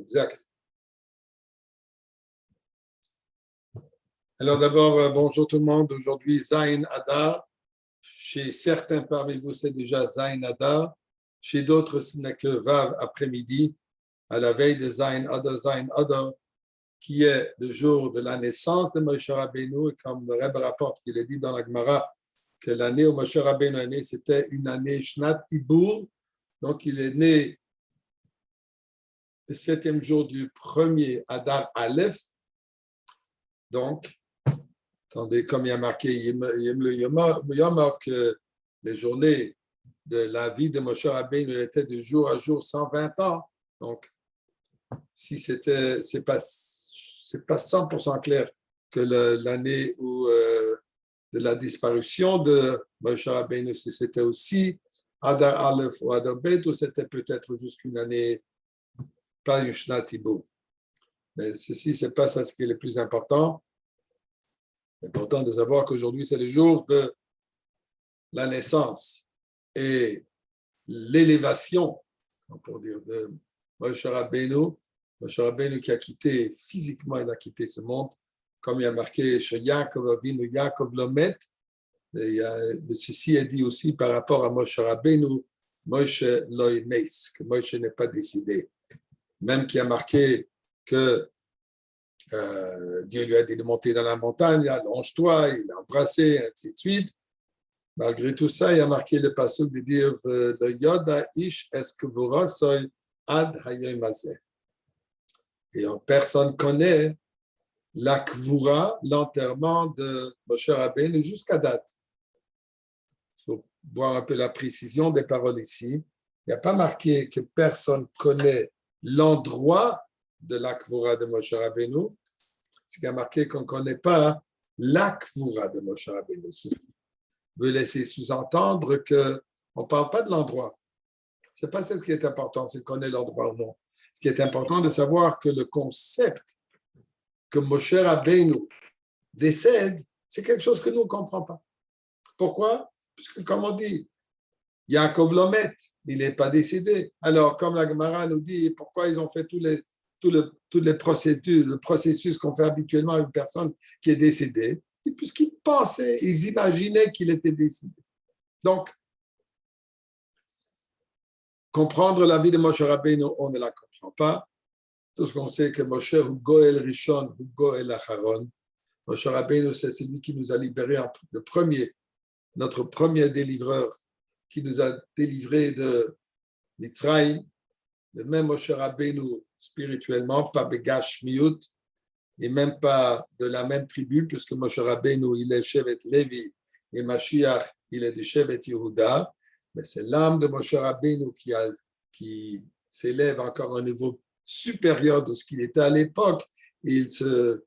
Exact. Alors d'abord, bonjour tout le monde. Aujourd'hui, Zayin Adar. Chez certains parmi vous, c'est déjà Zayin Adar. Chez d'autres, ce n'est que Vav après-midi, à la veille de Zayin Adar, qui est le jour de la naissance de Moshe Rabbeinu. Et comme le Rebbe rapporte, il est dit dans la Gemara que l'année où Moshe Rabbeinu est né, c'était une année Shnat Ibour. Donc, il est né le 7e jour du premier Adar Aleph. Donc, attendez, comme il y a marqué Yom que les journées de la vie de Moshe Rabbeinu étaient de jour à jour 120 ans. Donc, si c'est pas 100% clair que l'année où de la disparition de Moshe Rabbeinu, si c'était aussi Adar Aleph ou Adar Bet, ou c'était peut-être jusqu'une année, pas une Shnat Ibour. Mais ceci, c'est pas ça ce qui est le plus important. C'est important de savoir qu'aujourd'hui, c'est le jour de la naissance et l'élévation, pour dire, de Moshe Rabbeinu. Moshe Rabbeinu qui a quitté, physiquement, il a quitté ce monde, comme il y a marqué chez Yaakov Avinu, Yaakov Lomet. Ceci est dit aussi par rapport à Moshe Rabbeinu, Moshe Loimeis, que Moshe n'est pas décidé. Même qui a marqué que Dieu lui a dit de monter dans la montagne, allonge-toi, il l'a embrassé, ainsi de suite. Malgré tout ça, il a marqué le passage de dire le Yoda Ish Eskevura Soy Ad Hayom Hazeh. Et personne connaît la Kvura, l'enterrement de Moshe Rabbeinu jusqu'à date. Il faut voir un peu la précision des paroles ici. Il n'y a pas marqué que personne connaît l'endroit de la Kvura de Moshe Rabbeinu. C'est qu'il y a marqué qu'on ne connaît pas la Kvura de Moshe Rabbeinu. Veut laisser sous-entendre qu'on ne parle pas de l'endroit. Ce n'est pas ça ce qui est important, c'est qu'on connaît l'endroit ou non. Ce qui est important de savoir que le concept que Moshe Rabbeinu décède, c'est quelque chose que nous ne comprenons pas. Pourquoi? Parce que, comme on dit, Yaakov Lomet, il n'est pas décédé. Alors, comme la Gemara nous dit, pourquoi ils ont fait toutes les procédures, le processus qu'on fait habituellement à une personne qui est décédée, puisqu'ils pensaient, ils imaginaient qu'il était décédé. Donc, comprendre la vie de Moshe Rabbeinu, on ne la comprend pas. Tout ce qu'on sait que Moshe hu Goel Rishon, hu Goel Acharon. Moshe Rabbeinu, c'est celui qui nous a libérés, notre premier délivreur, qui nous a délivrés de Mitzrayim. Le même Moshe Rabbeinu spirituellement, pas Begash Miyut, et même pas de la même tribu, puisque Moshe Rabbeinu, il est Shevet Levi, et Mashiach, il est de Shevet Yehuda. Mais c'est l'âme de Moshe Rabbeinu qui s'élève encore à un niveau supérieur de ce qu'il était à l'époque. Il se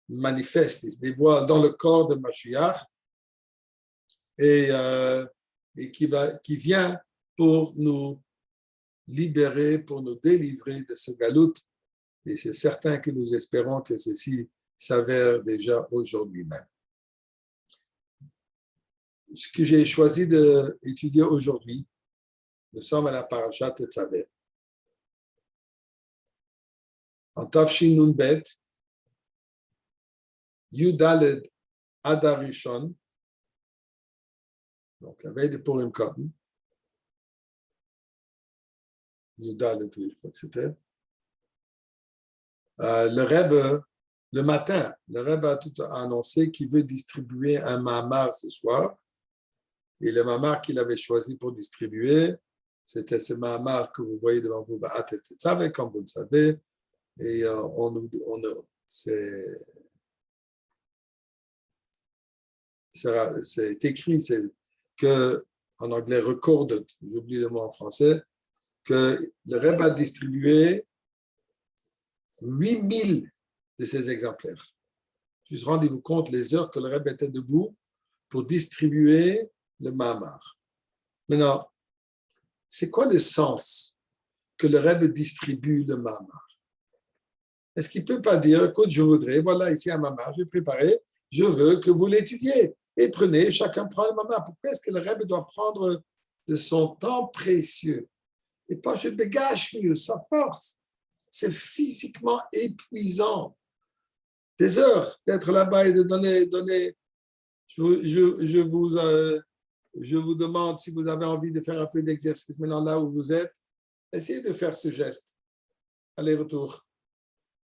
manifeste, il se dévoile dans le corps de Mashiach et qui vient pour nous libérer, pour nous délivrer de ce galout. Et c'est certain que nous espérons que ceci s'avère déjà aujourd'hui même. Ce que j'ai choisi d'étudier aujourd'hui, nous sommes à la parasha Tetzaver. En Tafshin Nun Bet, Yudaled Adar Rishon, donc la veille de Purim Kodem, Yudaled, oui, je crois que c'était, le Rebbe, le matin, le Rebbe a annoncé qu'il veut distribuer un mamar ce soir. Et le mamar qu'il avait choisi pour distribuer, c'était ce mamar que vous voyez devant vous, comme vous le savez. Et c'est écrit, c'est que, en anglais, recorded, j'oublie le mot en français, que le Rebbe a distribué 8000 de ces exemplaires. Juste rendez-vous compte les heures que le Rebbe était debout pour distribuer le mamar. Maintenant, c'est quoi le sens que le Rebbe distribue le mamar? Est-ce qu'il ne peut pas dire, écoute, je voudrais, voilà, ici un mamar, je vais préparer, je veux que vous l'étudiez. Et prenez, chacun prend le mamar. Pourquoi est-ce que le Rebbe doit prendre de son temps précieux? Et pas je dégage mieux, sa force. c'est physiquement épuisant. Des heures d'être là-bas et de donner. Je vous demande si vous avez envie de faire un peu d'exercice maintenant là où vous êtes. Essayez de faire ce geste. Aller-retour.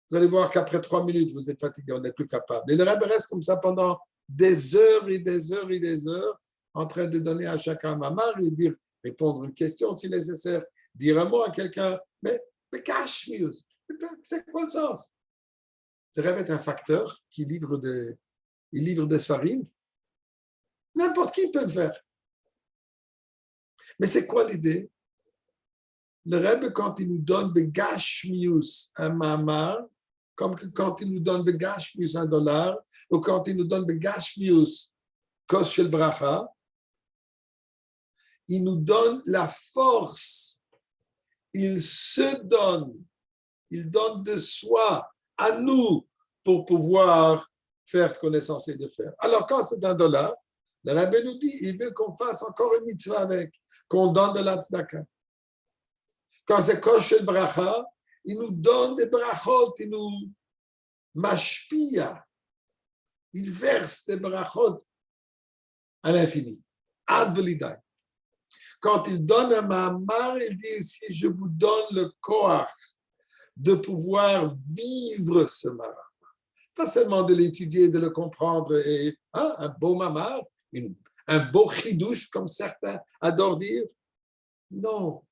Vous allez voir qu'après 3 minutes, vous êtes fatigué, on n'est plus capable. Et le Rebbe reste comme ça pendant des heures et des heures et des heures en train de donner à chacun un mamar et dire, répondre une question si nécessaire, dire un mot à quelqu'un. Mais cache mieux. C'est quoi le sens? Le Rebbe est un facteur qui livre des sfarim. N'importe qui peut le faire. Mais c'est quoi l'idée? Le Rebbe, quand il nous donne de gashmius un mamar, comme quand il nous donne de gashmius $1, ou quand il nous donne de gashmius kos shel bracha, il nous donne la force. Il se donne. Il donne de soi à nous pour pouvoir faire ce qu'on est censé de faire. Alors, quand c'est $1, le Rebbe nous dit, il veut qu'on fasse encore une mitzvah avec, qu'on donne de la tzedaka. Quand c'est kos shel bracha, il nous donne des brachot, il nous mashpia. Il verse des brachot à l'infini. Ad v'lidai. Quand il donne un mamar, il dit ici, je vous donne le koach de pouvoir vivre ce mamar. Pas seulement de l'étudier, de le comprendre, et un beau mamar, un beau chidouche, comme certains adorent dire. Non,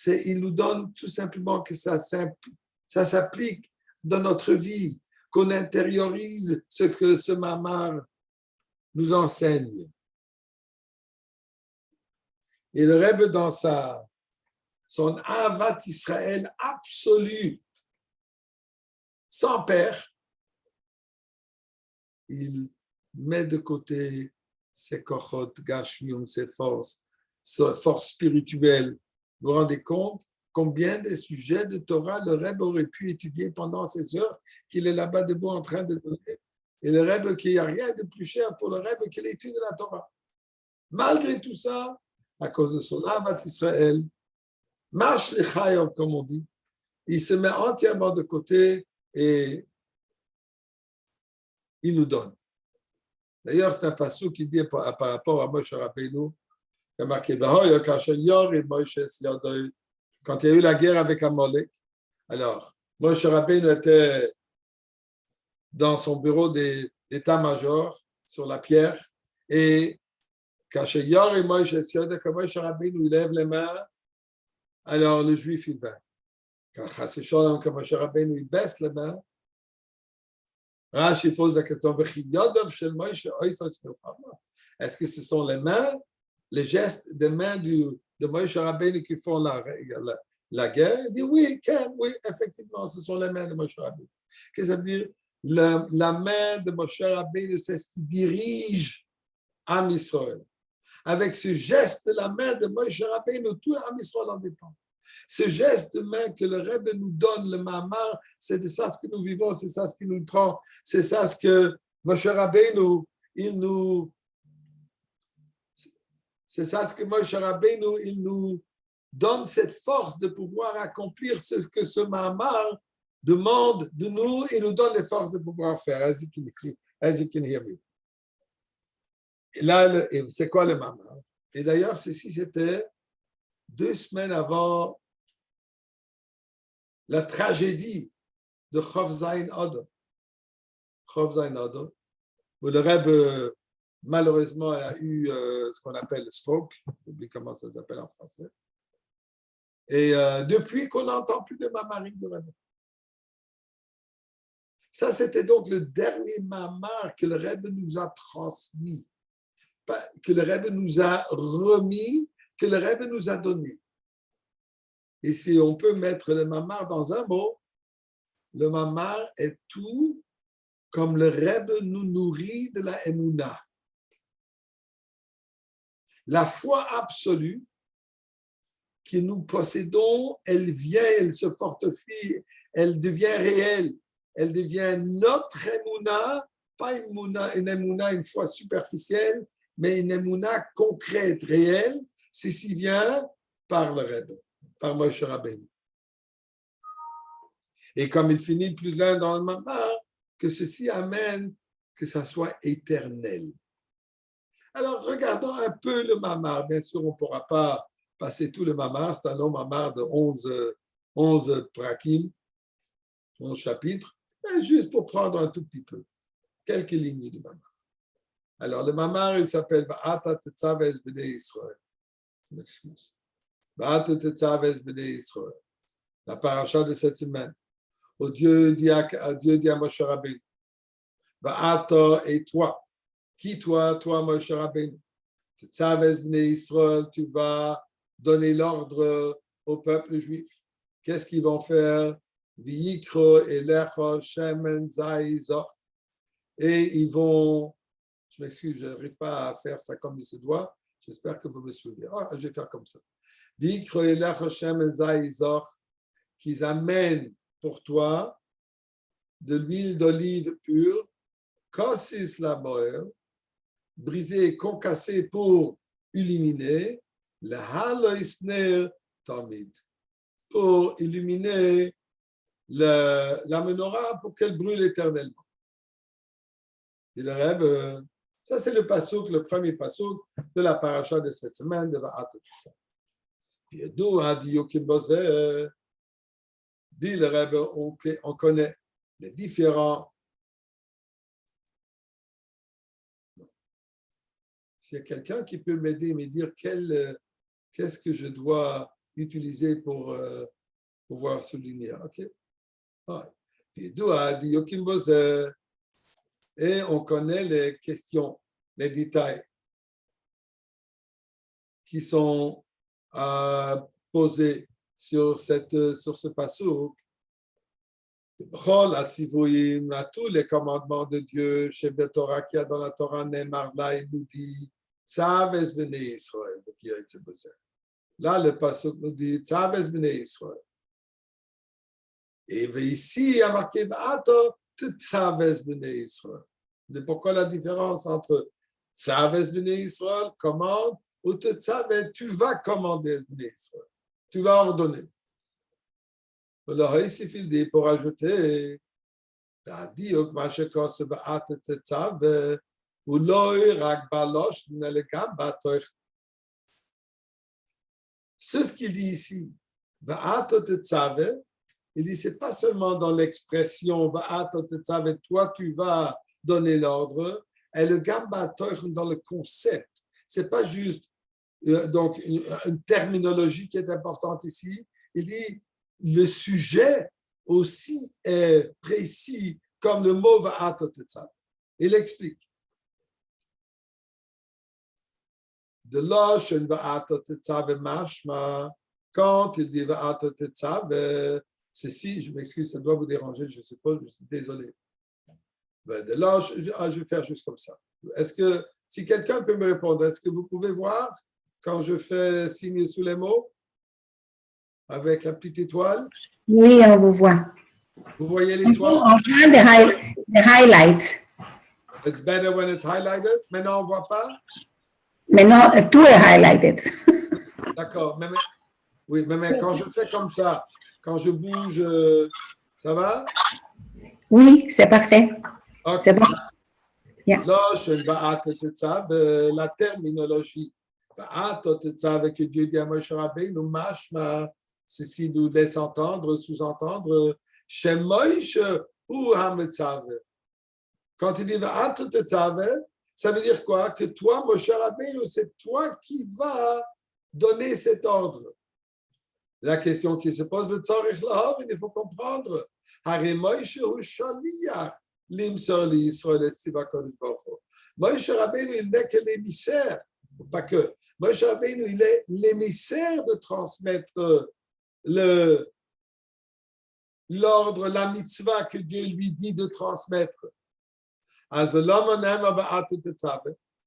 il nous donne tout simplement que ça s'applique dans notre vie, qu'on intériorise ce que ce mamar nous enseigne. Et le Rebbe, dans son Avat Israël absolu, sans père, il met de côté ses kochot, gashmium, ses forces spirituelles. Vous vous rendez compte combien de sujets de Torah le Rebbe aurait pu étudier pendant ces heures qu'il est là-bas debout en train de donner. Et le Rebbe, qu'il n'y a rien de plus cher pour le Rebbe que l'étude de la Torah. Malgré tout ça, à cause de son Avat Israël, Mash Lechayov, comme on dit, il se met entièrement de côté et il nous donne. D'ailleurs, c'est un façon qui dit par rapport à Moshe Rabbeinu, il y a marqué quand il y a eu la guerre avec Amalek, alors Moshe Rabbeinu était dans son bureau d'état-major sur la pierre et quand Moshe Rabbeinu lève les mains, alors le juif il va. Quand Moshe Rabbeinu il baisse les mains, Rashi pose la question, est-ce que ce sont les mains, les gestes des mains de Moshe Rabbeinu qui font la guerre? Il dit oui, effectivement, ce sont les mains de Moshe Rabbeinu. Qu'est-ce que ça veut dire? La main de Moshe Rabbeinu, c'est ce qui dirige Am Israël. Avec ce geste de la main de Moshe Rabbeinu, tout Am Israël en dépend. Ce geste de main que le Rebbe nous donne, le mamar, c'est de ça ce que nous vivons, c'est ça ce qui nous prend, c'est ça ce que Moshe Rabbeinu, c'est ça ce que Moshe Rabbeinu, il nous donne cette force de pouvoir accomplir ce que ce mamar demande de nous et nous donne les forces de pouvoir faire. As you can hear me. Et là, c'est quoi le mamar? Et d'ailleurs, ceci, c'était 2 semaines avant la tragédie de Chov Zayin Adar. Chov Zayin Adar, où le Rebbe, malheureusement, a eu ce qu'on appelle le stroke. J'oublie comment ça s'appelle en français. Et depuis qu'on n'entend plus de Mamarim de Rebbe. Ça, c'était donc le dernier mamar que le Rebbe nous a transmis, que le Rebbe nous a remis, que le Rebbe nous a donné. Et si on peut mettre le mamar dans un mot, le mamar est tout comme le Rebbe nous nourrit de la Emouna. La foi absolue que nous possédons, elle vient, elle se fortifie, elle devient réelle, elle devient notre Emouna, pas une Emouna, une foi superficielle, mais une Emouna concrète, réelle, ceci vient par le Rebbe, par Moshe Rabbeinu. Et comme il finit plus loin dans le mamar, que ceci amène que ça soit éternel. Alors, regardons un peu le mamar. Bien sûr, on ne pourra pas passer tout le mamar. C'est un long mamar de 11 prakim, 11 chapitres, mais juste pour prendre un tout petit peu, quelques lignes du mamar. Alors, le mamar, il s'appelle Va'ata Tetzaves B'nei Israël. Je m'excuse. Va'ata Tetzaves B'nei Israël. La paracha de cette semaine. Dieu dit à Moshe Rabbeinu, Va'ata et toi. Qui toi? Toi, Moshe Rabbeinu. Tetzaves B'nei Israël, tu vas donner l'ordre au peuple juif. Qu'est-ce qu'ils vont faire? V'yikro elecha shemen zaïzor. Et ils vont, je m'excuse, je n'arrive pas à faire ça comme il se doit. J'espère que vous me suivez. Je vais faire comme ça. V'yikro elecha shemen zaïzor, qu'ils amènent pour toi de l'huile d'olive pure, kassis la moël, brisée et concassée pour illuminer, le haloisner tamid, pour illuminer la menorah pour qu'elle brûle éternellement. Et le Rebbe, ça c'est le passouk, le premier passouk de la paracha de cette semaine de Va'at Tetzav. Puis dit le Rebbe, on connaît les différents. S'il y a quelqu'un qui peut m'aider, me dire qu'est-ce que je dois utiliser pour pouvoir souligner. OK? Et on connaît les questions, les détails qui sont posés sur ce passouk. À tous les commandements de Dieu, chez Torah qui a dans la Torah, Neymar, là, il nous dit, Tzaves B'nei Israël. Là, le pasuk nous dit, Tzaves B'nei Israël. Et ici, il y a marqué, Va'ata Tetzaves B'nei Israël. Pourquoi la différence entre Tzaves B'nei Israël, commande, ou Tetzaves, tu vas commander B'nei Israël. Tu vas ordonner. Alors, il suffit de pour ajouter, c'est ce qu'il dit ici. Il dit, c'est pas seulement dans l'expression, toi tu vas donner l'ordre, et le gamba dans le concept. C'est pas juste donc une terminologie qui est importante ici. Il dit, le sujet aussi est précis comme le mot Va'ata Tetzav. Il explique. De là, Va'ata Tetzav mashma, quand il dit Va'ata Tetzav, ceci, je m'excuse, ça doit vous déranger, je ne sais pas, je suis désolé. De là, je vais faire juste comme ça. Est-ce que, si quelqu'un peut me répondre, est-ce que vous pouvez voir quand je fais signe sous les mots? Avec la petite étoile? Oui, on vous voit. Vous voyez l'étoile? On voit the highlight. It's better when it's highlighted. Maintenant, on ne voit pas? Maintenant, tout est highlighted. D'accord. Oui, mais quand je fais comme ça, quand je bouge, ça va? Oui, c'est parfait. Okay. C'est bon. Yeah. La terminologie. Que Dieu dit à Moshe Rabbeinu, mashma, ceci nous laisse entendre, sous-entendre, chez Moshe ou Hametzav. Quand il dit Va'at Tetzav, ça veut dire quoi? Que toi, Moshe Rabbeinu, c'est toi qui vas donner cet ordre. La question qui se pose, il faut comprendre. Hare Moshe hu shaliach limsor li Yisrael es tzivah kodesh baruch hu. Moshe Rabbeinu, il n'est que l'émissaire. Pas que. Moshe Rabbeinu, il est l'émissaire de transmettre l'ordre, la mitzvah que Dieu lui dit de transmettre.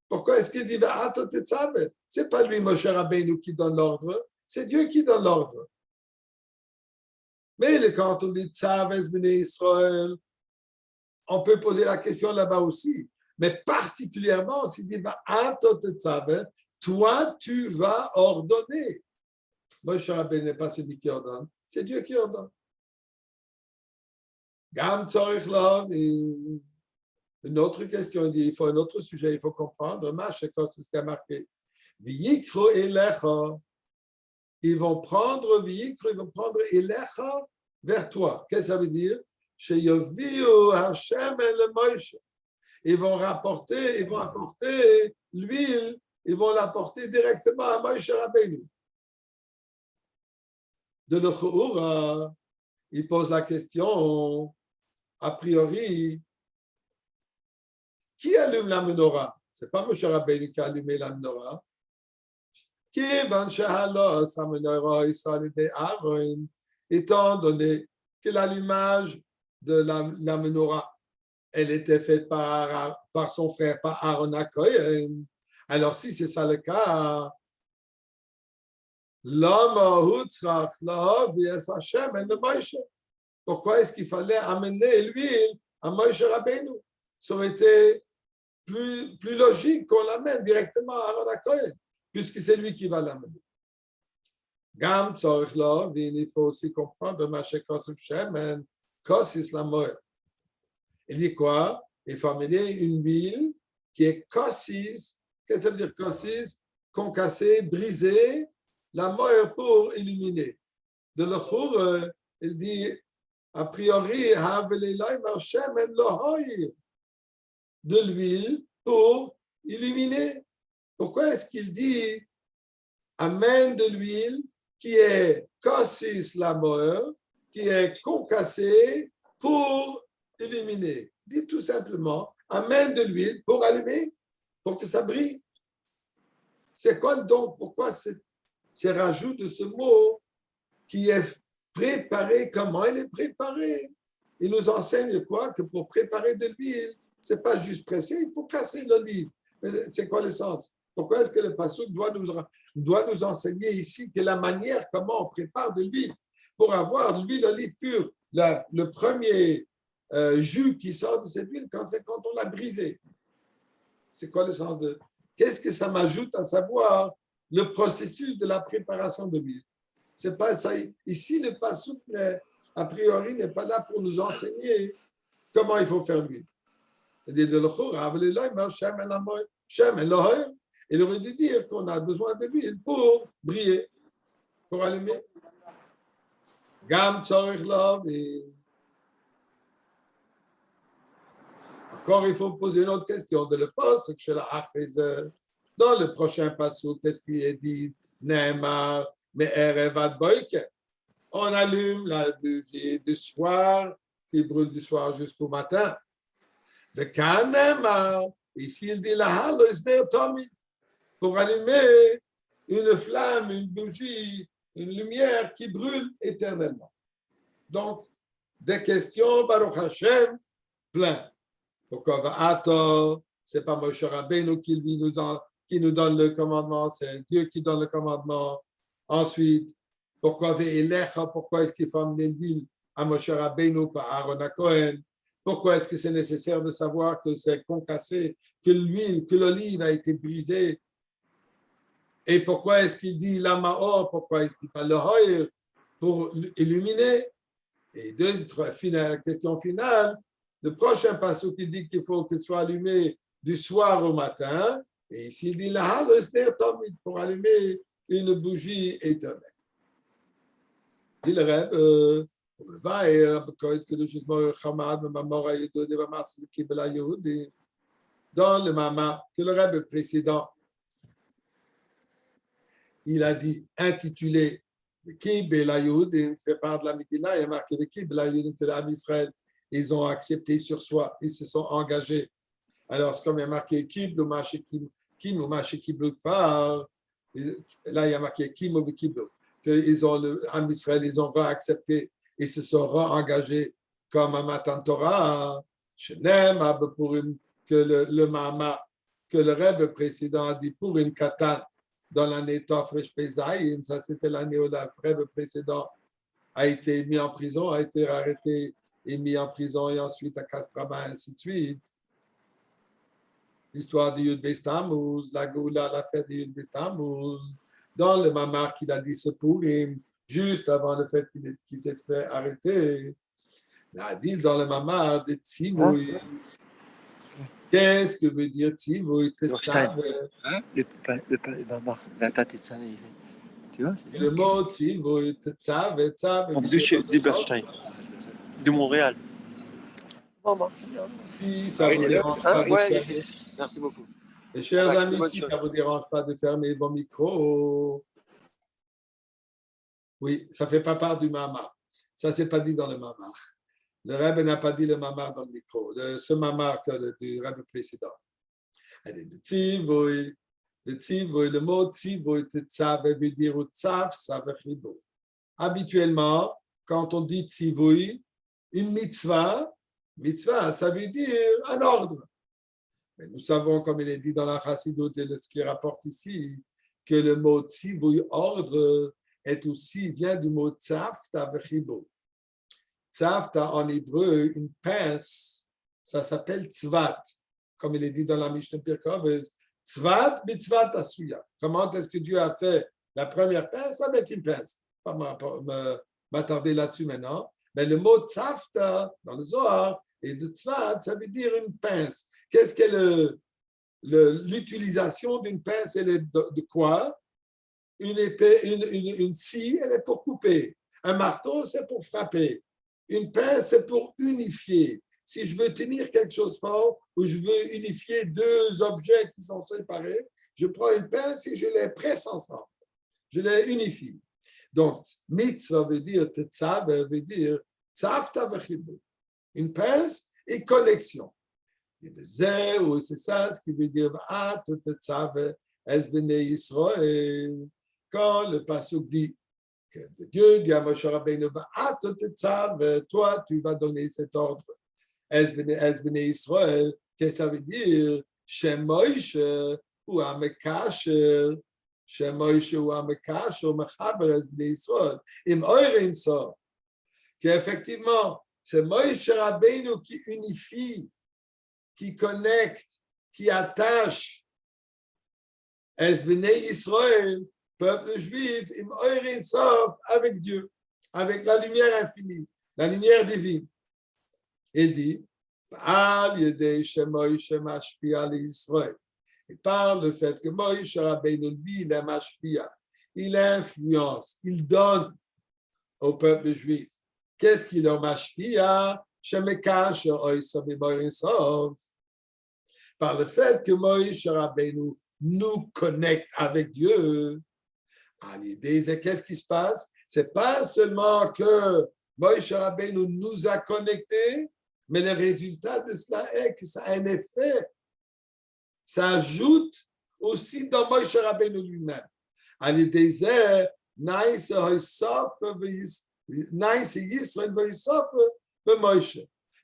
Pourquoi est-ce qu'il dit Va'ata Tetzav? Ce n'est pas lui, Moshe Rabbeinu, qui donne l'ordre, c'est Dieu qui donne l'ordre. Mais quand on dit Tzaves B'nei Israël, on peut poser la question là-bas aussi. Mais particulièrement, s'il dit Va'ata Tetzav, toi, tu vas ordonner. Moshe Rabbeinu n'est pas celui qui ordonne, c'est Dieu qui ordonne. Gam tzorich lahavin. Une autre question, il faut un autre sujet, il faut comprendre. C'est ce qui a marqué. V'yikru elecha. Ils vont prendre v'yikru, ils vont prendre elecha vers toi. Qu'est-ce que ça veut dire? Sheyoviu Hashem el Moshe. Ils vont apporter l'huile, ils vont l'apporter directement à Moshe Rabbeinu. De l'Ochoura, il pose la question, a priori, qui allume la menorah? Ce n'est pas Moshe Rabbeinu qui a allumé la menorah. Étant donné que l'allumage de la menorah, elle était faite par son frère, par Aaron HaKohen. Alors, si c'est ça le cas, pourquoi est-ce qu'il fallait amener l'huile à Moshe Rabbeinu? Ça aurait été plus logique qu'on l'amène directement à Aaron HaKohen, puisque c'est lui qui va l'amener. Gam tzorich lo, il faut aussi comprendre Mashe Kosuf Shemen, Kosis la moelle. Il dit quoi? Il faut amener une huile qui est Kosis. Qu'est-ce que ça veut dire Kosis? Concassée, brisée, la moelle pour illuminer. De l'Ochour, il dit a priori, de l'huile pour illuminer. Pourquoi est-ce qu'il dit amène de l'huile qui est Kosis la moelle, qui est concassée pour illuminer? Dit tout simplement, amène de l'huile pour allumer, pour que ça brille. C'est quoi donc? Pourquoi c'est rajout de ce mot qui est préparé? Comment il est préparé? Il nous enseigne quoi? Que pour préparer de l'huile, c'est pas juste presser, il faut casser l'olive. C'est quoi le sens? Pourquoi est-ce que le pasuk doit nous enseigner ici que la manière comment on prépare de l'huile pour avoir de l'huile d'olive pure, le premier jus qui sort de cette huile, c'est quand on l'a brisé. C'est quoi le sens de... Qu'est-ce que ça m'ajoute à savoir le processus de la préparation de l'huile? C'est pas ça. Ici, le pasuk, a priori, n'est pas là pour nous enseigner comment il faut faire l'huile. Il aurait dû dire qu'on a besoin de l'huile pour briller, pour allumer. Gam tzorich lahavin. Encore, il faut poser une autre question de le poste, dans le prochain passage, qu'est-ce qui est dit? Neymar, mais erev ad boike. On allume la bougie du soir, qui brûle du soir jusqu'au matin. De Neymar, ici il dit la halo isner tomit, pour allumer une flamme, une bougie, une lumière qui brûle éternellement. Donc, des questions, Baruch Hashem, plein. Pourquoi c'est pas Moshe Rabbeinu qui nous donne le commandement, c'est Dieu qui donne le commandement. Ensuite, pourquoi est-ce qu'il faut amener l'huile à Moshe Rabbeinu par Aaron HaKohen? Pourquoi est-ce que c'est nécessaire de savoir que c'est concassé, que l'huile, que l'olive a été brisée? Et pourquoi est-ce qu'il dit la ma'or? Pourquoi est-ce qu'il dit pas le hoyer pour illuminer? Et question finale. Le prochain passage qui dit qu'il faut qu'il soit allumé du soir au matin, et ici il dit la pour allumer une bougie éternelle. Dit le Reb, dans le Mama que le Reb précédent, il a dit intitulé Kib et la Yehudim, fait part de la Megillah, il y a marqué Kib et la Yehudim, c'est l'âme Israël. Ils ont accepté sur soi, ils se sont engagés. Alors, c'est comme il y a marqué Kib, le Maché Kim, ou Maché Kiblu Kfar. Là, il y a marqué Kim ou Kiblu. Qu'ils ont, l'âme Israël, ils ont accepté, ils se sont engagés comme un Matan Torah. Shenem, que le Mama, que le Rebbe précédent a dit pour une Katan dans l'année Tofresh Pezaïm, ça c'était l'année où le Rebbe précédent a été mis en prison, a été arrêté et mis en prison et ensuite à Castrama, ainsi de suite. L'histoire de Yud Beis Tammuz, la Goula, la fête de Yud Beis Tammuz, dans le Mamar qu'il a dit ce Purim, juste avant le fait qu'il s'est fait arrêter. a dit dans le mamar de Tzivoui. Qu'est-ce que veut dire Tzivoui? Le mamar, la Tatetsan, tu vois? Le mot Tzivoui, Tetzav, En plus, Zilberstein, de Montréal. Mamar, c'est bien. Si ça vous dérange pas de fermer. Merci beaucoup. Et chers amis, si ça vous dérange pas de fermer vos micros. Oui, ça fait pas part du mamar. Ça, c'est pas dit dans le mamar. Le Rebbe n'a pas dit le mamar dans le micro. Ce mamar du Rebbe précédent. Elle est de Tzivoui. Le mot Tzivoui, Tetzav, veut dire Tzav, ça veut dire. Habituellement, quand on dit Tzivoui, une mitzvah, ça veut dire un ordre. Mais nous savons, comme il est dit dans la Chassidoute et ce qu'il rapporte ici, que le mot Tzivoui, ordre, vient du mot Tzavta v'chibo. Tzavta en hébreu, une pince, ça s'appelle tzvat. Comme il est dit dans la Mishnah Pirkei Avos, tzvat b'tzvat asuya. Comment est-ce que Dieu a fait la première pince? Avec une pince. Pas m'attarder là-dessus maintenant. Mais le mot tzavta, dans le Zohar, et de tzvat, ça veut dire une pince. Qu'est-ce qu'est l'utilisation d'une pince? Elle est de quoi? Une épée, une scie, elle est pour couper. Un marteau, c'est pour frapper. Une pince, c'est pour unifier. Si je veux tenir quelque chose fort ou je veux unifier deux objets qui sont séparés, je prends une pince et je les presse ensemble. Je les unifie. Donc, mitzvah veut dire, tetzav veut dire, tzavta v'chibur. Une pince et connexion. C'est ça ce qui veut dire, tetzav es bnei Yisrael. Quand le pasuk dit que Dieu dit à Moshe Rabbeinu, toi, tu vas donner cet ordre. Es bnei Israël, qu'est-ce que ça veut dire? Shem Moshe ou Amekasher, Shem Moshe ou Amekasher, Mechaber es bnei Israël. Im Euren so, qu'effectivement, c'est Moshe Rabbeinu qui unifie, qui connecte, qui attache es bnei Israël, peuple juif, avec Dieu, avec la lumière infinie, la lumière divine. Il dit, il parle du fait que Moïse Rabbeinu, lui, il est mashpia, il influence, il donne au peuple juif. Qu'est-ce qu'il a mashpia? Par le fait que Moïse Rabbeinu nous connecte avec Dieu. Qu'est-ce qui se passe? C'est pas seulement que Moïse Rabbeinu nous a connectés, mais le résultat de cela est que ça a un effet. Ça ajoute aussi dans Moïse Rabbeinu lui-même.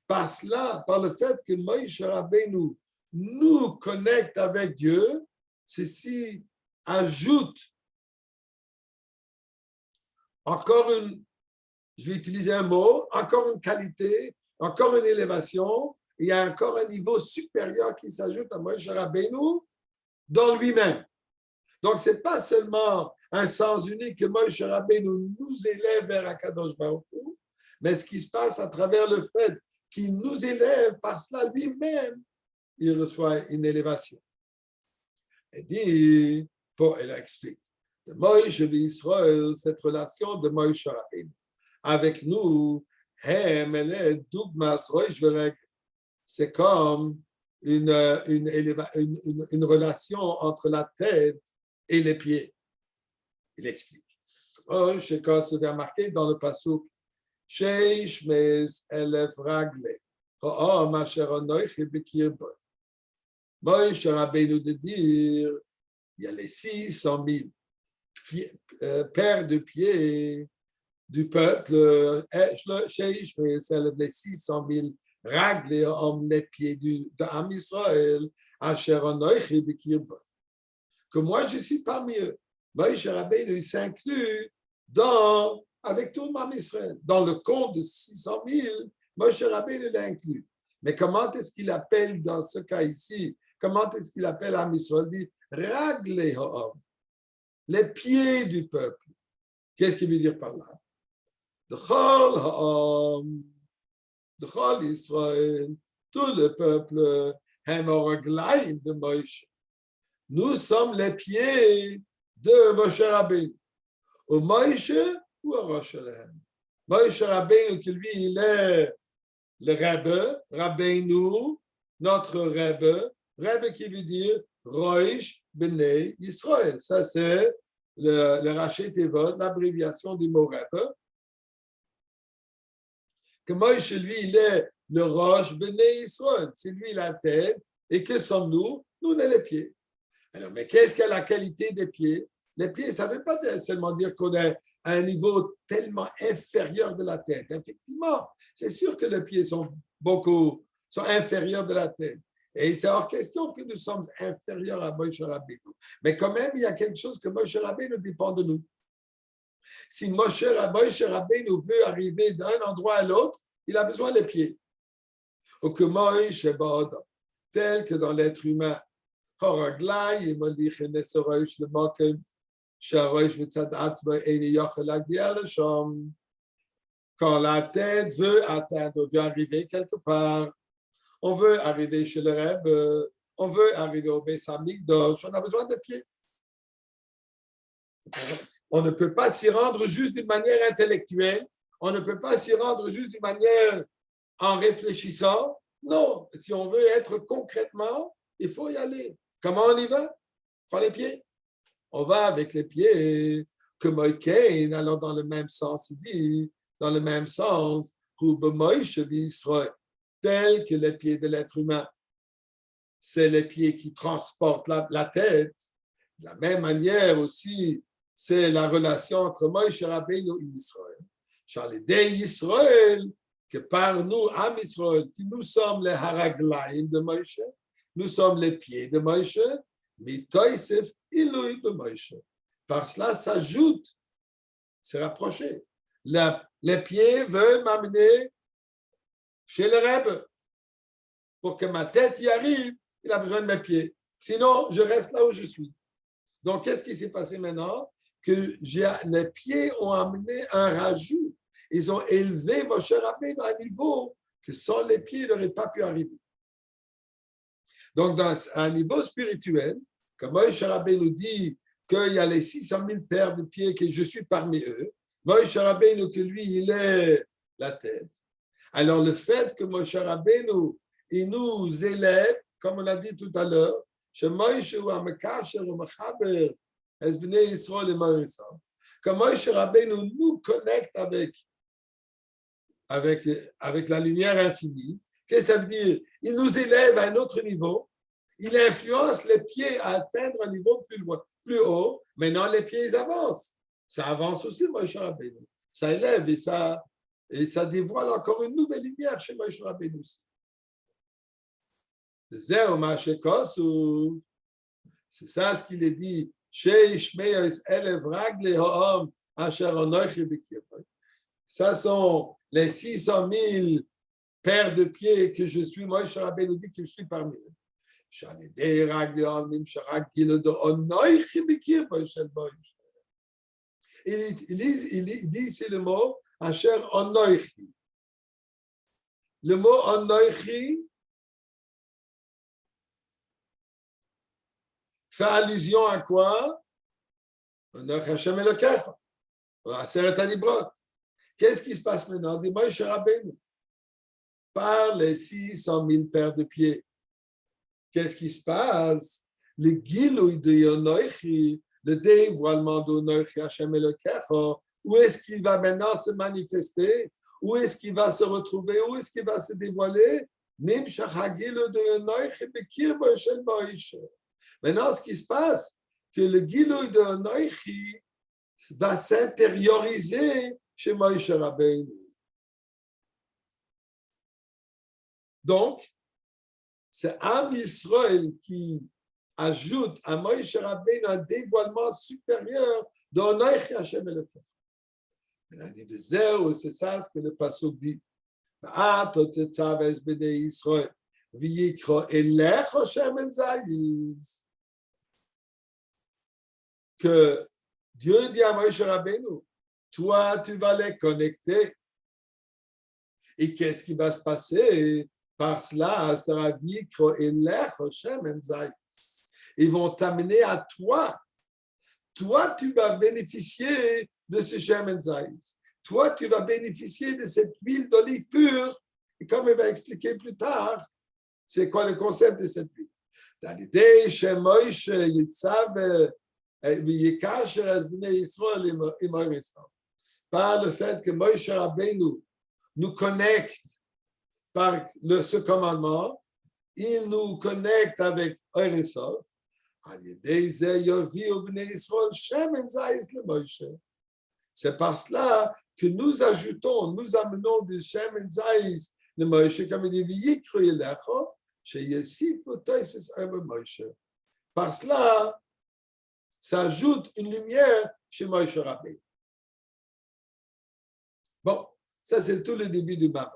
Par cela, par le fait que Moïse Rabbeinu nous connecte avec Dieu, ceci ajoute je vais utiliser un mot, encore une qualité, encore une élévation, il y a encore un niveau supérieur qui s'ajoute à Moshe Rabbeinu dans lui-même. Donc, ce n'est pas seulement un sens unique que Moshe Rabbeinu nous élève vers Akadosh Baruch Hu, mais ce qui se passe à travers le fait qu'il nous élève, par cela lui-même, il reçoit une élévation. Elle dit, elle explique. De Moïse et Israël, cette relation de Moïse Rabbeinu avec nous, c'est comme une relation entre la tête et les pieds. Il explique. C'est quand c'est bien marqué dans le pasuk, Sheish mes elef ragle, Moïse Rabbeinu de dire, il y a les 600 000 paires de pieds du peuple, les 600 000 règles en les pieds d'Am Israël, que moi je suis parmi eux. Moïse Rabbeinu s'inclut avec tout l'Am Israël. Dans le compte de 600 000, Moïse Rabbeinu l'inclut. Mais comment est-ce qu'il appelle dans ce cas ici? Comment est-ce qu'il appelle Am Israël? Il dit Ragle ha'am, les pieds du peuple. Qu'est-ce qu'il veut dire par là? D'Chol Israël, tout le peuple, Hem Oraglaim de Moïse. Nous sommes les pieds de Moshe Rabbeinu. Au Moïse ou au Rosh Hashanah. Moshe Rabbeinu, qui lui, il est le Rebbe, Rabbeinu, notre Rebbe, Rebbe qui veut dire Roish Bnei Israël. Ça, c'est le Raché Tevot, l'abréviation du mot Rebbe. Que Moïse, lui, il est le Rosh Bnei Israël. C'est lui la tête. Et que sommes-nous? Nous, on est les pieds. Alors, mais qu'est-ce que la qualité des pieds? Les pieds, ça ne veut pas seulement dire qu'on est à un niveau tellement inférieur de la tête. Effectivement, c'est sûr que les pieds sont inférieurs de la tête. Et c'est hors question que nous sommes inférieurs à Moshe Rabbeinu. Mais quand même, il y a quelque chose que Moshe Rabbeinu dépend de nous. Si Moshe Rabbeinu veut arriver d'un endroit à l'autre, il a besoin des pieds. Ou que Moshe Ba'adam, tel que dans l'être humain, quand la tête veut atteindre, veut arriver quelque part, on veut arriver chez le Rebbe, on veut arriver au Beis Hamikdash, on a besoin de pieds. On ne peut pas s'y rendre juste d'une manière intellectuelle, on ne peut pas s'y rendre juste d'une manière en réfléchissant. Non, si on veut être concrètement, il faut y aller. Comment on y va? Prends les pieds. On va avec les pieds, que Moïkain, alors dans le même sens, il dit, dans le même sens, tel que les pieds de l'être humain, c'est les pieds qui transportent la tête. De la même manière aussi, c'est la relation entre Moïse Rabbeinu et Israël. Charles Israël, que par nous, Am Israël, nous sommes les haraglaim de Moïse, nous sommes les pieds de Moïse, mais Toïsef, Ilouï de Moïse. Par cela s'ajoute, c'est rapproché. Les pieds veulent m'amener chez le Rebbe. Pour que ma tête y arrive, il a besoin de mes pieds. Sinon, je reste là où je suis. Donc, qu'est-ce qui s'est passé maintenant? Que les pieds ont amené un rajout. Ils ont élevé Moshe Rabbeinu à un niveau que sans les pieds, il n'aurait pas pu arriver. Donc, dans un niveau spirituel, comme Moshe Rabbeinu dit qu'il y a les 600 000 paires de pieds, que je suis parmi eux, Moshe Rabbeinu, que lui, il est la tête. Alors, le fait que Moshe Rabbeinu, il nous élève, comme on a dit tout à l'heure, que Moshe Rabbeinu nous connecte avec la lumière infinie. Qu'est-ce que ça veut dire? Il nous élève à un autre niveau. Il influence les pieds à atteindre un niveau plus haut. Maintenant, les pieds ils avancent. Ça avance aussi, Moshe Rabbeinu. Ça élève et ça dévoile encore une nouvelle lumière chez Moshe Rabbeinu. C'est ça ce qu'il est dit. Ça sont les 600 000 paires de pieds que je suis. Moi, Moshe Rabbeinu dit que je suis parmi eux. Il dit ici le mot Asher Onoichi. Le mot Onoichi fait allusion à quoi? Onoichi Hashem Elokecha. Aseret Hadibrot. Qu'est-ce qui se passe maintenant? Dit Moshe Rabbeinu. Par les 600 000 paires de pieds. Qu'est-ce qui se passe? Le Gilouï de Yonoichi, le dévoilement d'Onoichi Hashem Elokecha, où est-ce qu'il va maintenant se manifester? Où est-ce qu'il va se retrouver? Où est-ce qu'il va se dévoiler? Maintenant, ce qui se passe, que le Gilouï de Yonoichi va s'intérioriser chez Moshe Rabbeinu. Donc, c'est Am Israël qui ajoute à Moshe Rabbeinu un dévoilement supérieur d'Onoichi Hashem Elokecha. C'est ça ce que le pasuk dit. Que Dieu dit à Moshe Rabbeinu, toi tu vas les connecter. Et qu'est-ce qui va se passer? Par cela, ils vont t'amener à toi. Toi, tu vas bénéficier de ce Shemen Zayis. Toi, tu vas bénéficier de cette huile d'olive pure. Et comme il va expliquer plus tard, c'est quoi le concept de cette huile? Par le fait que Moïse Rabbeinu nous connecte par ce commandement, il nous connecte avec Eresov. C'est par cela que nous ajoutons, nous amenons du Shemen Zayis le Moïse, comme il dit, par cela, ça ajoute une lumière chez Moïse Rabbeinu. Bon, ça c'est tout le début du Mama.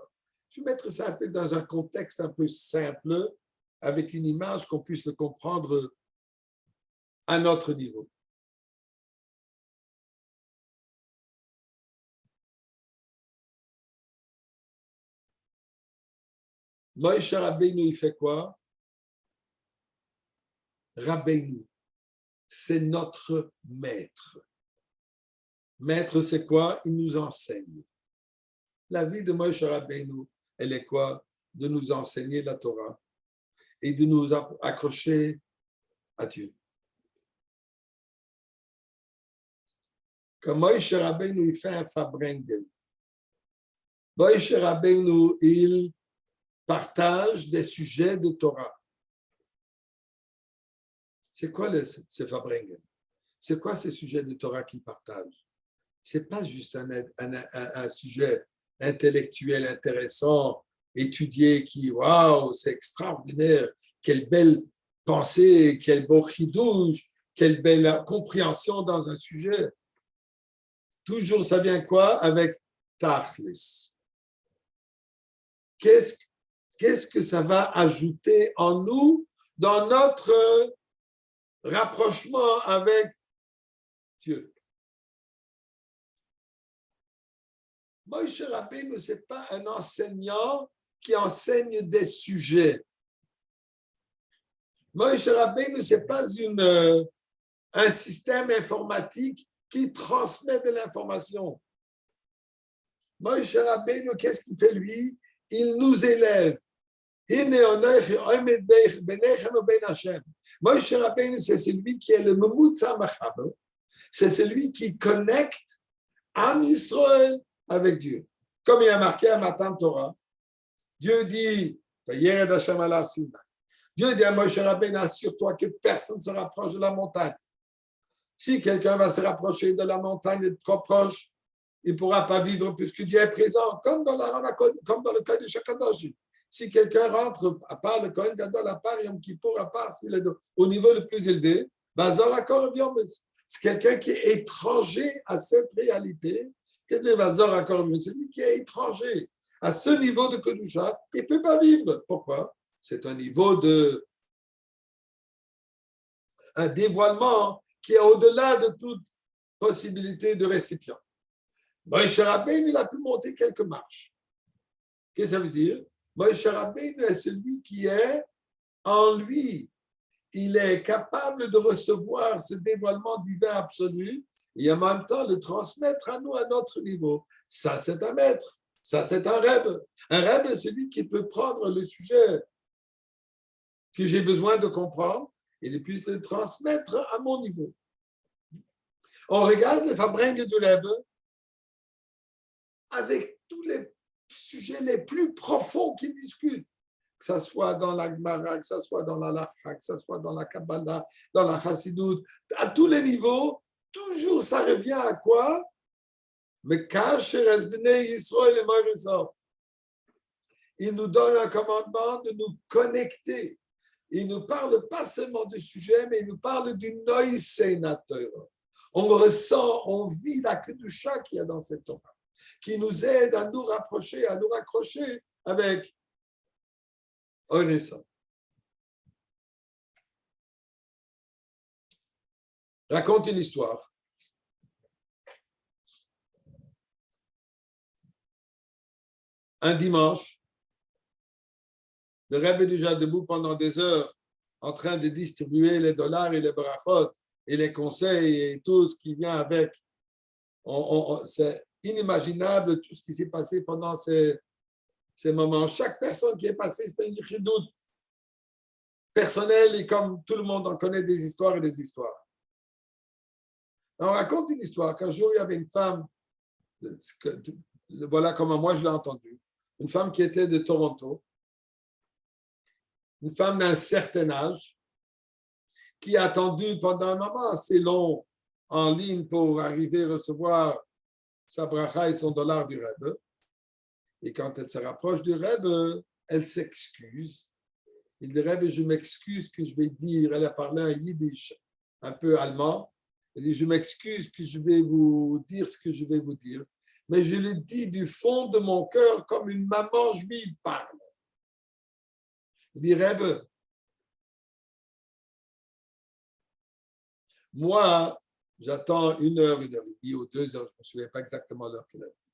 Je vais mettre ça un peu dans un contexte un peu simple, avec une image qu'on puisse le comprendre à notre niveau. Moïse Rabbeinu, il fait quoi? Rabbeinu, c'est notre maître. Maître, c'est quoi? Il nous enseigne. La vie de Moïse Rabbeinu, elle est quoi? De nous enseigner la Torah et de nous accrocher à Dieu. Quand Moïse Rabbeinu, il fait un Fabrengen, Moïse Rabbeinu, il partage des sujets de Torah. C'est quoi ce Fabrengen? C'est quoi ces sujets de Torah qu'il partage? Ce n'est pas juste un sujet intellectuel intéressant, étudié, qui, waouh, c'est extraordinaire, quelle belle pensée, quel beau chidouche, quelle belle compréhension dans un sujet. Toujours, ça vient quoi? Avec Tachlis. Qu'est-ce que ça va ajouter en nous dans notre rapprochement avec Dieu? Moïse Rabbeinu, ce n'est pas un enseignant qui enseigne des sujets. Moïse Rabbeinu, ce n'est pas un système informatique qui transmet de l'information. Moïse Rabbeinu, qu'est-ce qu'il fait lui? Il nous élève. Moïse Rabbeinu, c'est celui qui est le Memutza Machaber. C'est celui qui connecte Am Yisraël avec Dieu. Comme il y a marqué à Matan Torah, Dieu dit, Dieu dit à Moïse Rabbeinu, assure-toi que personne ne se rapproche de la montagne. Si quelqu'un va se rapprocher de la montagne, est trop proche, il ne pourra pas vivre puisque Dieu est présent, comme dans le cas de Shakadosh. Si quelqu'un rentre, à part le Kohen Gadol, à part Yom Kippour, à part s'il est au niveau le plus élevé, c'est quelqu'un qui est étranger à cette réalité. Qu'est-ce que c'est lui qui est étranger à ce niveau de Kedusha, il ne peut pas vivre. Pourquoi? C'est un niveau un dévoilement qui est au-delà de toute possibilité de récipient. Moïse Rabbeinu, il a pu monter quelques marches. Qu'est-ce que ça veut dire? Moïse Rabbeinu est celui qui est en lui. Il est capable de recevoir ce dévoilement divin absolu et en même temps le transmettre à nous à notre niveau. Ça, c'est un maître. Ça, c'est un rêve. Un rêve, c'est celui qui peut prendre le sujet que j'ai besoin de comprendre et il puisse le transmettre à mon niveau. On regarde le Fabrengue du rêve avec tous les sujets les plus profonds qu'il discute, que ce soit dans la Gemara, que ce soit dans la Lacha, que ce soit dans la Kabbalah, dans la Chassidut, à tous les niveaux, toujours ça revient à quoi? Il nous donne un commandement de nous connecter. Il ne nous parle pas seulement du sujet, mais il nous parle du Noïsénateur. On ressent, on vit la Kedusha qu'il y a dans cette Torah, qui nous aide à nous rapprocher, à nous raccrocher avec Oresson. Raconte une histoire. un dimanche, le Rebbe est déjà debout pendant des heures en train de distribuer les dollars et les brachot et les conseils et tout ce qui vient avec. C'est inimaginable tout ce qui s'est passé pendant ces moments. Chaque personne qui est passée, c'était une chidoute personnelle et comme tout le monde en connaît des histoires et des histoires. On raconte une histoire qu'un jour il y avait une femme, voilà comment moi je l'ai entendu, une femme qui était de Toronto, une femme d'un certain âge, qui a attendu pendant un moment assez long en ligne pour arriver à recevoir sa bracha et son dollar du Rebbe. Et quand elle se rapproche du Rebbe, elle s'excuse. Il dit, Rebbe, je m'excuse que je vais dire, elle a parlé un yiddish un peu allemand. Elle dit, je m'excuse que je vais vous dire ce que je vais vous dire, mais je le dis du fond de mon cœur comme une maman juive parle. Il dit, Rebbe, moi, j'attends 1 heure et demie ou 2 heures, je ne me souviens pas exactement l'heure qu'elle a dit.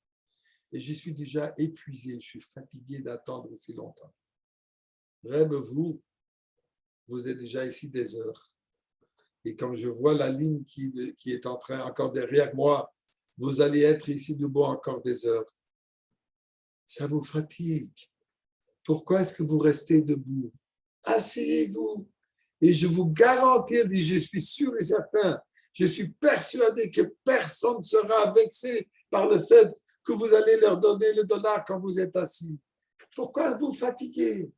Et je suis déjà épuisé, je suis fatigué d'attendre si longtemps. Rebbe, vous êtes déjà ici des heures. Et comme je vois la ligne qui est en train, encore derrière moi, vous allez être ici debout encore des heures. Ça vous fatigue. Pourquoi est-ce que vous restez debout? Asseyez-vous. Et je vous garantis, je suis sûr et certain, je suis persuadé que personne ne sera vexé par le fait que vous allez leur donner le dollar quand vous êtes assis. Pourquoi vous fatiguez?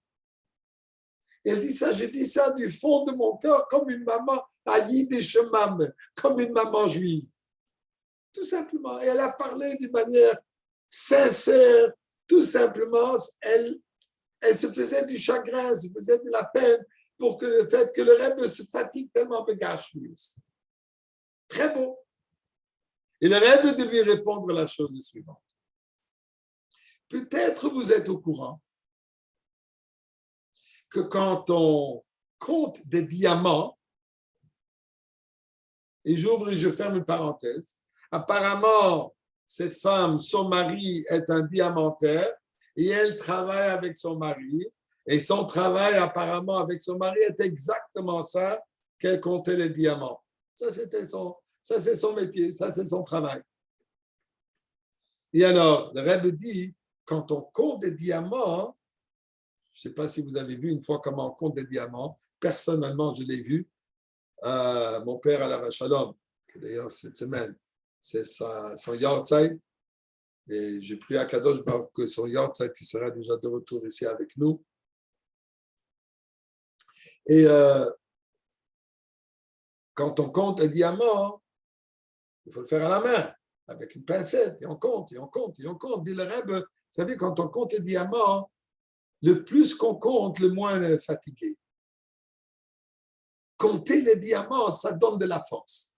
Elle dit ça, je dis ça du fond de mon cœur comme une maman haïe des chemins, comme une maman juive. Tout simplement. Et elle a parlé d'une manière sincère, tout simplement. Elle se faisait du chagrin, elle se faisait de la peine pour que le fait que le Rebbe se fatigue tellement begashmius. Très beau. Et le Rebbe devait répondre la chose suivante. Peut-être vous êtes au courant que quand on compte des diamants, et j'ouvre et je ferme une parenthèse, apparemment, cette femme, son mari est un diamantaire et elle travaille avec son mari et son travail apparemment avec son mari est exactement ça qu'elle comptait les diamants. Ça, c'est son métier, ça, c'est son travail. Et alors, le Rebbe dit, quand on compte des diamants, je ne sais pas si vous avez vu une fois comment on compte des diamants. Personnellement, je l'ai vu. Mon père à la Shalom, que d'ailleurs cette semaine, c'est son Yortzeit. Et j'ai prié à Kadosh Baruch que son Yortzeit sera déjà de retour ici avec nous. Et quand on compte un diamant, il faut le faire à la main, avec une pincette. Et on compte, et on compte, et on compte. Dit le Rebbe, vous savez, quand on compte les diamants, le plus qu'on compte, le moins on est fatigué. Compter les diamants, ça donne de la force.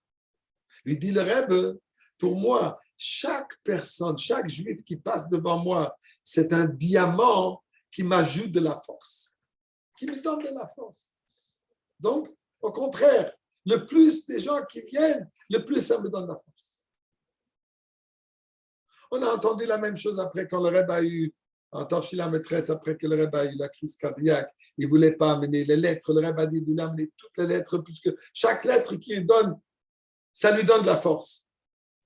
Lui dit le Rebbe, pour moi, chaque personne, chaque juif qui passe devant moi, c'est un diamant qui m'ajoute de la force, qui me donne de la force. Donc, au contraire, le plus des gens qui viennent, le plus ça me donne la force. On a entendu la même chose après quand le Rebbe a eu en Tafshila maîtresse, après que le Rebbe a eu la crise cardiaque, il ne voulait pas amener les lettres. Le Rebbe a dit de lui amener toutes les lettres, puisque chaque lettre qu'il donne, ça lui donne de la force.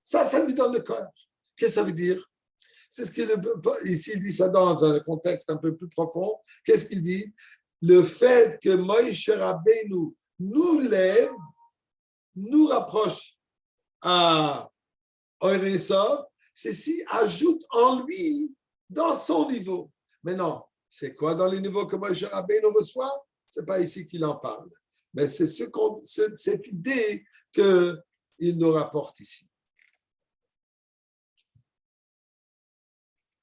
Ça lui donne le courage. Qu'est-ce que ça veut dire? C'est ce qu'il ici, il dit ça dans un contexte un peu plus profond. Qu'est-ce qu'il dit? Le fait que Moïse Rabbeinu nous lève, nous rapproche à Oresov, ceci ajoute en lui dans son niveau. Mais non, c'est quoi dans le niveau que Moïse Rabbeinu reçoit? Ce n'est pas ici qu'il en parle. Mais c'est cette idée qu'il nous rapporte ici.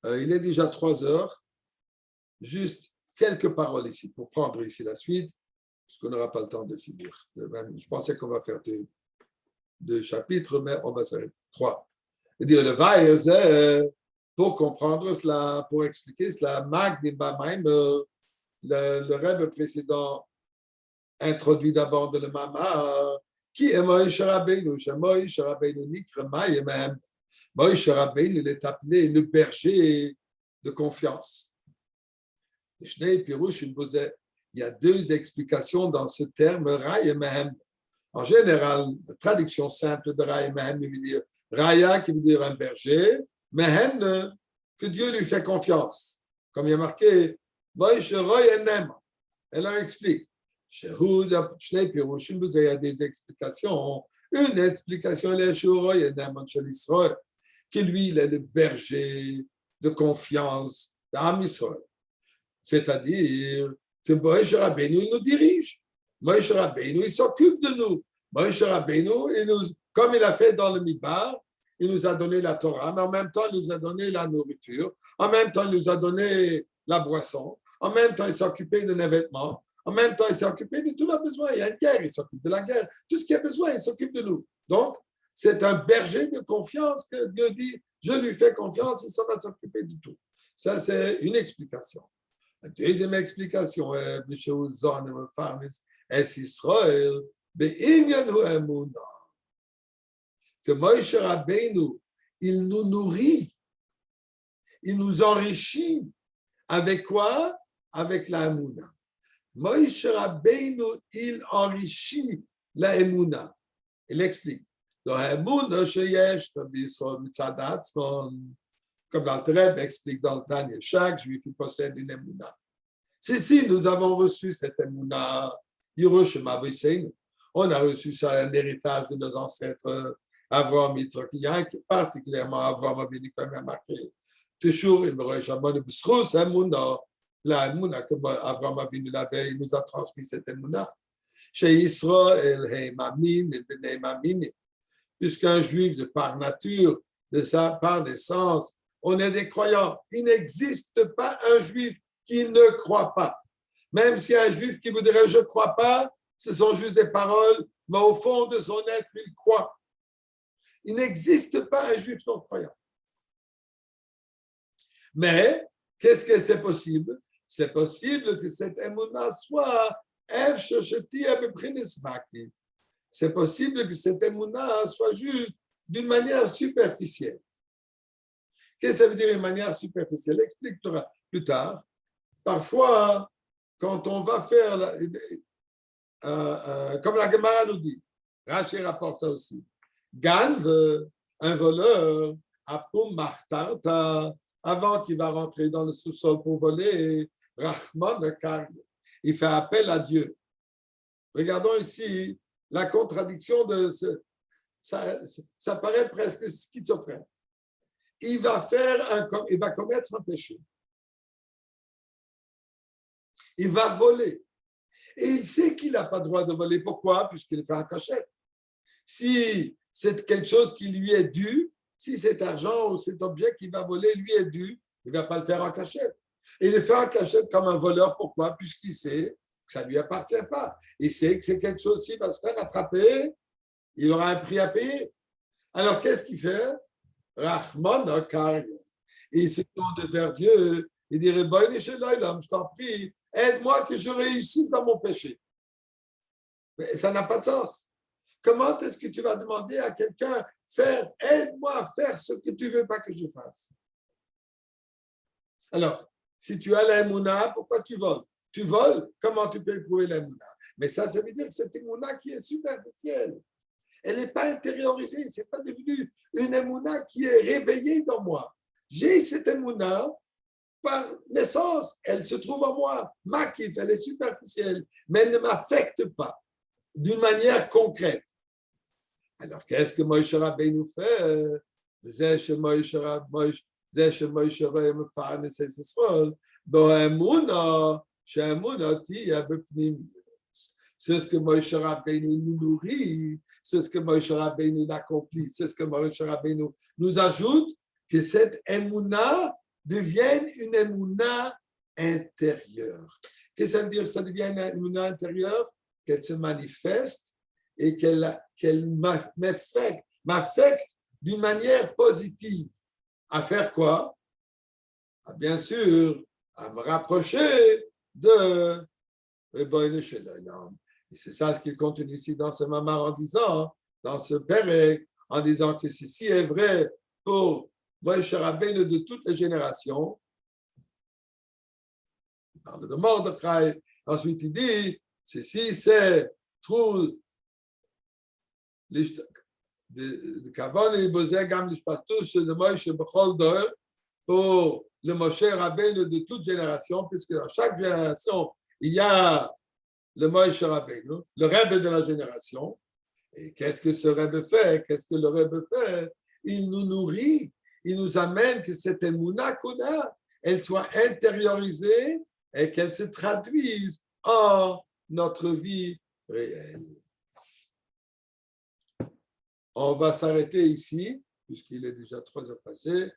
Il est déjà 3 heures. Juste quelques paroles ici pour prendre ici la suite, parce qu'on n'aura pas le temps de finir. Je pensais qu'on va faire 2 chapitres, mais on va s'arrêter. 3. Et dire le Vaïe, pour comprendre cela, pour expliquer cela, le Rebbe précédent introduit d'abord de le Mama, qui est Moïse Rabbeinu, Moïse Rabbeinu Nikre Mayemem. Moïse Rabbeinu, il est appelé le berger de confiance. Il y a deux explications dans ce terme, Raya Mehem. En général, la traduction simple de Raya Mehem veut dire Raya qui veut dire un berger, Mehem que Dieu lui fait confiance. Comme il y a marqué, elle leur explique. Il y a des explications. Une explication, que lui, il est le berger de confiance d'Am Israël. C'est-à-dire que Moïse Rabbeinu, il nous dirige. Moïse Rabbeinu, il s'occupe de nous. Moïse Rabbeinu, comme il a fait dans le Midbar, il nous a donné la Torah, mais en même temps, il nous a donné la nourriture. En même temps, il nous a donné la boisson. En même temps, il s'est occupé de nos vêtements. En même temps, il s'est occupé de tout le besoin. Il y a une guerre, il s'occupe de la guerre. Tout ce qu'il a besoin, il s'occupe de nous. Donc, c'est un berger de confiance que Dieu dit, je lui fais confiance, il va s'occuper de tout. Ça, c'est une explication. La deuxième explication est que Moïse Rabbeinu, il nous nourrit, il nous enrichit. Avec quoi? Avec la Emouna. Moïse Rabbeinu, il enrichit la Emouna. Il explique. Comme l'Alter explique dans le Tanya, chaque juif possède une Emouna. Si nous avons reçu cette Emouna, on a reçu ça, un héritage de nos ancêtres, Avraham, Yitzhak, particulièrement Avraham Avinu, comme il a marqué. Toujours, il me rejoint, la Emouna que Avraham Avinu l'avait, il nous a transmis cette Emouna. Chez Israël, puisqu'un juif de par nature, par naissance, on est des croyants. Il n'existe pas un juif qui ne croit pas. Même si un juif qui vous dirait je ne crois pas, ce sont juste des paroles, mais au fond de son être, il croit. Il n'existe pas un juif non croyant. Mais, qu'est-ce que c'est possible? C'est possible que cette émouna soit c'est possible que cette émouna soit juste d'une manière superficielle. Qu'est-ce que ça veut dire une manière superficielle? Explique-toi plus tard. Parfois, quand on va faire, comme la Gemara nous dit, Rashi rapporte ça aussi, Ganv, un voleur, Apum Martarta, avant qu'il va rentrer dans le sous-sol pour voler, Rahman Kar, il fait appel à Dieu. Regardons ici la contradiction de ce. Ça paraît presque schizophrène. Il va commettre un péché. Il va voler. Et il sait qu'il n'a pas le droit de voler. Pourquoi? Puisqu'il fait en cachette. Si c'est quelque chose qui lui est dû, si cet argent ou cet objet qu'il va voler lui est dû, il ne va pas le faire en cachette. Et il le fait en cachette comme un voleur. Pourquoi? Puisqu'il sait que ça ne lui appartient pas. Il sait que c'est quelque chose, s'il va se faire attraper, il aura un prix à payer. Alors, qu'est-ce qu'il fait? Rahman Akar. Il se tourne vers Dieu. Il dirait, je t'en prie, aide-moi que je réussisse dans mon péché. Mais ça n'a pas de sens. Comment est-ce que tu vas demander à quelqu'un, aide-moi à faire ce que tu ne veux pas que je fasse? Alors, si tu as l'Emouna, pourquoi tu voles? Tu voles, comment tu peux éprouver l'Emouna? Mais ça veut dire que cette Emouna qui est superficielle. Elle n'est pas intériorisée, ce n'est pas devenu une Emouna qui est réveillée dans moi. J'ai cette Emouna, par naissance, elle se trouve en moi. Ma kif, elle est superficielle, mais elle ne m'affecte pas d'une manière concrète. Alors, qu'est-ce que Moïse Rabbeinu fait? C'est ce que Moïse Rabbeinu nous nourrit, c'est ce que Moïse Rabbeinu accomplit, c'est ce que Moïse Rabbeinu nous ajoute, que cette émouna devienne une émouna intérieure. Qu'est-ce que ça veut dire? Ça devient une émouna intérieure, qu'elle se manifeste et qu'elle m'affecte d'une manière positive. À faire quoi? Bien sûr, à me rapprocher de Rebbeinu Shalom. Et c'est ça ce qu'il continue ici dans ce mamar en disant, dans ce pérec, en disant que ceci est vrai pour Moïse Rabbeinu de toutes les générations, parle de Mordechai. Ensuite, il dit, ceci, c'est Trou de Kavon et Bozegam l'Ishpatus de Moïse Becholder pour le Moshe Rabbeinu de toute génération, puisque dans chaque génération, il y a le Moïse Rabbeinu, le Rebbe de la génération. Et qu'est-ce que ce Rebbe fait? Qu'est-ce que le Rebbe fait? Il nous nourrit, il nous amène que cette émouna qu'on a, elle soit intériorisée et qu'elle se traduise en notre vie réelle. On va s'arrêter ici, puisqu'il est déjà 3 heures passées.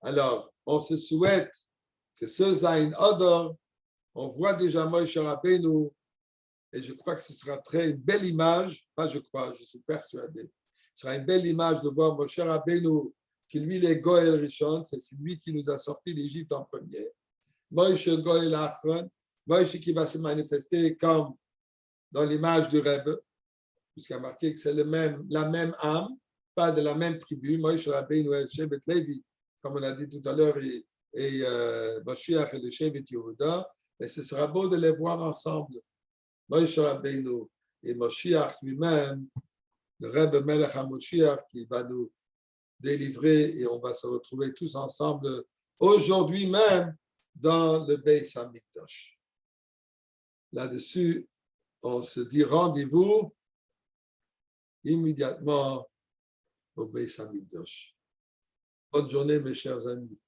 Alors, on se souhaite que ce Zayin Adar, on voit déjà Moïse Rabbeinu, et je crois que ce sera une belle image, pas je crois, je suis persuadé, ce sera une belle image de voir Moshe Rabbeinu, qui lui, il est Goël Rishon, c'est lui qui nous a sorti d'Égypte en premier. Moïse Goël Achron, Moïse qui va se manifester comme dans l'image du Rebbe, puisqu'il a marqué que c'est la même âme, pas de la même tribu. Moïse Rabbeinu et Shevet Levi, comme on a dit tout à l'heure, et Mashiach et le Shevet Yehuda, mais ce sera beau de les voir ensemble. Moïse Rabbeinu et Mashiach lui-même, le Rebbe Melech HaMoshiach qui va nous délivrer et on va se retrouver tous ensemble aujourd'hui même dans le Beis HaMikdash. Là-dessus, on se dit rendez-vous immédiatement au Beis HaMikdash. Bonne journée, mes chers amis.